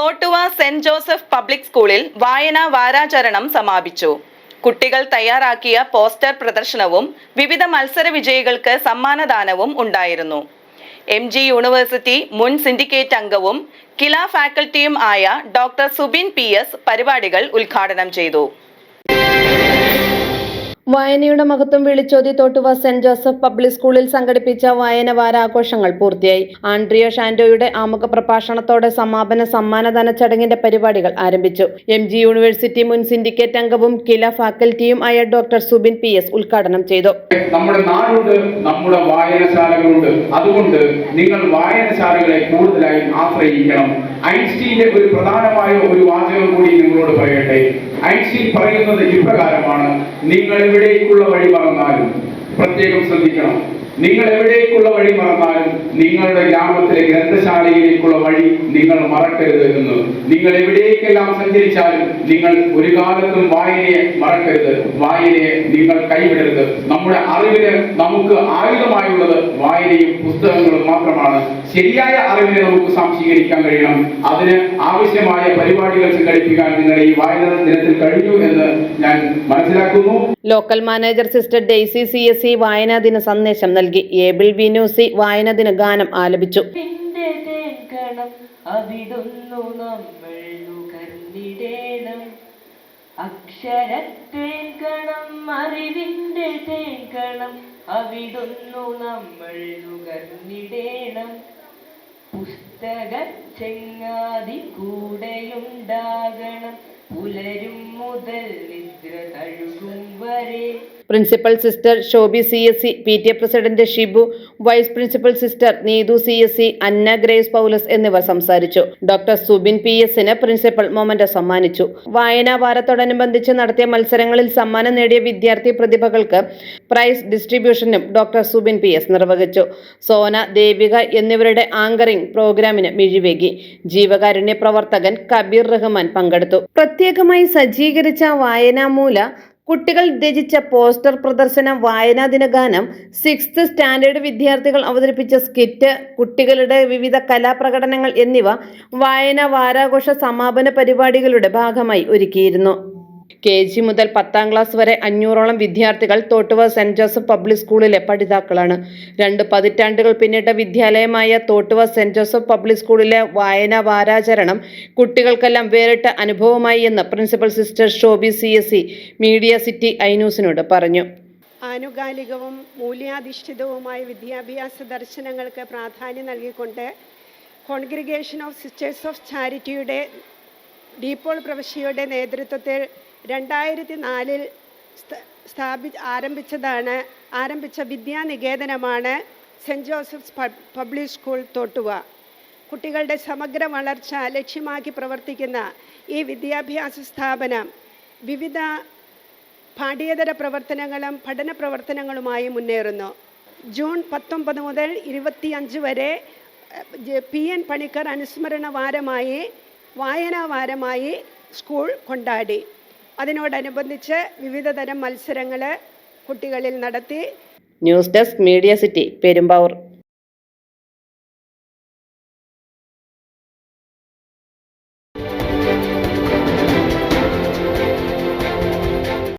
Thottuva Saint Joseph public സ്കൂളിൽ വായനാ വാരാചരണം സമാപിച്ചു. കുട്ടികൾ തയ്യാറാക്കിയ പോസ്റ്റർ പ്രദർശനവും വിവിധ മത്സര വിജയികൾക്ക് സമ്മാനദാനവും ഉണ്ടായിരുന്നു. MG യൂണിവേഴ്സിറ്റി മുൻ സിൻഡിക്കേറ്റ് അംഗവും കില ഫാക്കൽറ്റിയും ആയ ഡോക്ടർ സുബിൻ PS പരിപാടികൾ ഉദ്ഘാടനം ചെയ്തു. വായനയുടെ മഹത്വം വിളിച്ചോതി തോട്ടുവ സെന്റ് ജോസഫ് പബ്ലിക് സ്കൂളിൽ സംഘടിപ്പിച്ച വായന വാരാഘോഷങ്ങൾ പൂർത്തിയായി. ആൻഡ്രിയോ ഷാൻഡോയുടെ ആമുഖ പ്രഭാഷണത്തോടെ സമാപന സമ്മാനദാന ചടങ്ങിന്റെ പരിപാടികൾ ആരംഭിച്ചു. MG യൂണിവേഴ്സിറ്റി മുൻ സിൻഡിക്കേറ്റ് അംഗവും കില ഫാക്കൽറ്റിയും ആയ ഡോക്ടർ സുബിൻ PS ഉദ്ഘാടനം ചെയ്തു. നമ്മുടെ നാടുണ്ട്, നമ്മുടെ വായനശാലകളുണ്ട്. അതുകൊണ്ട് നിങ്ങൾ വായനശാലകളെ കൂടുതലായി ആശ്രയിക്കണം. ഐൻസ്റ്റീന്റെ ഒരു പ്രധാനമായ ഒരു വാചകം കൂടി നിങ്ങളോട് പറയട്ടെ. ഐൻസ്റ്റീൻ പറയുന്നത് ഇപ്രകാരമാണ്: നിങ്ങൾ എവിടേക്കുള്ള വഴി മറന്നാലും, പ്രത്യേകം ശ്രദ്ധിക്കണം, നിങ്ങൾ എവിടേക്കുള്ള വഴി മറന്നാലും നിങ്ങളുടെ ഗ്രാമത്തിലെ ഗ്രന്ഥശാലയിലേക്കുള്ള വഴി നിങ്ങൾ മറക്കരുത് എന്ന്. നിങ്ങൾ എവിടേക്കെല്ലാം സഞ്ചരിച്ചാലും നിങ്ങൾ ഒരു കാലത്തും വായനയെ മറക്കരുത്, വായനയെ നിങ്ങൾ കൈവിടരുത്. നമ്മുടെ അറിവിന് നമുക്ക് ആയുധമായുള്ളത് വായനയും പുസ്തകങ്ങളും മാത്രമാണ്. ശരിയായ അറിവിനെ നമുക്ക് സ്വാംശീകരിക്കാൻ കഴിയണം. അതിന് ആവശ്യമായ പരിപാടികൾ സംഘടിപ്പിക്കാൻ നിങ്ങളുടെ ഈ വായന ദിനത്തിൽ കഴിഞ്ഞു എന്ന് ഞാൻ മനസ്സിലാക്കുന്നു. Local manager sister Daisy CSE വായനാ ദിന സന്ദേശം നൽകി. ഏബിൾ വിനൂസി വായനാ ദിന ഗാനം ആലപിച്ചു. പുസ്തക ചെങ്ങാതി കൂടെയുണ്ടാകണം, പുലരും മുതൽ നിദ്ര കഴുകും വരെ. Principal sister Shobi CSE, PTA president Shibu, vice principal sister Neethu CSE, Anna Grace Paulose എന്നിവർ സംസാരിച്ചു. ഡോക്ടർ സുബിൻ PS-ന് പ്രിൻസിപ്പൽ മൊമെന്റോ സമ്മാനിച്ചു. വായനാ വാരത്തോടനുബന്ധിച്ച് നടത്തിയ മത്സരങ്ങളിൽ സമ്മാനം നേടിയ വിദ്യാർത്ഥി പ്രതിഭകൾക്ക് പ്രൈസ് ഡിസ്ട്രിബ്യൂഷനും ഡോക്ടർ സുബിൻ PS നിർവഹിച്ചു. സോന, ദേവിക എന്നിവരുടെ ആങ്കറിംഗ് പ്രോഗ്രാമിന് മിഴിവേകി. ജീവകാരുണ്യ പ്രവർത്തകൻ കബീർ റഹ്മാൻ പങ്കെടുത്തു. പ്രത്യേകമായി സജ്ജീകരിച്ച വായനാമൂല, കുട്ടികൾ രചിച്ച പോസ്റ്റർ പ്രദർശനം, വായനാ ദിനഗാനം, 6th സ്റ്റാൻഡേർഡ് വിദ്യാർത്ഥികൾ അവതരിപ്പിച്ച സ്കിറ്റ്, കുട്ടികളുടെ വിവിധ കലാപ്രകടനങ്ങൾ എന്നിവ വായനാ വാരാഘോഷ സമാപന പരിപാടികളുടെ ഭാഗമായി ഒരുക്കിയിരുന്നു. KG മുതൽ 10ാം ക്ലാസ് വരെ 500ഓളം വിദ്യാർത്ഥികൾ തോട്ടുവ സെന്റ് ജോസഫ് പബ്ലിക് സ്കൂളിലെ പഠിതാക്കളാണ്. 2 പതിറ്റാണ്ടുകൾ പിന്നിട്ട വിദ്യാലയമായ തോട്ടുവ സെന്റ് ജോസഫ് പബ്ലിക് സ്കൂളിലെ വായനാ വാരാചരണം കുട്ടികൾക്കെല്ലാം വേറിട്ട അനുഭവമായി എന്ന് principal sister Shobi CSE Media City ഐന്യൂസിനോട് പറഞ്ഞു. ആനുകാലികവും മൂല്യാധിഷ്ഠിതവുമായ വിദ്യാഭ്യാസ ദർശനങ്ങൾക്ക് പ്രാധാന്യം നൽകിക്കൊണ്ട് കോൺഗ്രിഗേഷൻ ഓഫ് സിസ്റ്റേഴ്സ് ഓഫ് ചാരിറ്റിയുടെ ഡീപോൾ പ്രവിശ്യയുടെ നേതൃത്വത്തിൽ 2004 ആരംഭിച്ച വിദ്യാനികേതനമാണ് Saint Joseph's Public School Thottuva. കുട്ടികളുടെ സമഗ്ര വളർച്ച ലക്ഷ്യമാക്കി പ്രവർത്തിക്കുന്ന ഈ വിദ്യാഭ്യാസ സ്ഥാപനം വിവിധ പാഠ്യേതര പ്രവർത്തനങ്ങളും പഠന പ്രവർത്തനങ്ങളുമായി മുന്നേറുന്നു. ജൂൺ 19 മുതൽ 25 വരെ PN പണിക്കർ അനുസ്മരണ വാരമായി, വായനാ വാരമായി സ്കൂൾ കൊണ്ടാടി. അതിനോടനുബന്ധിച്ച് വിവിധ തരം മത്സരങ്ങൾ കുട്ടികളിൽ നടത്തി. News desk media city, Perumbavoor.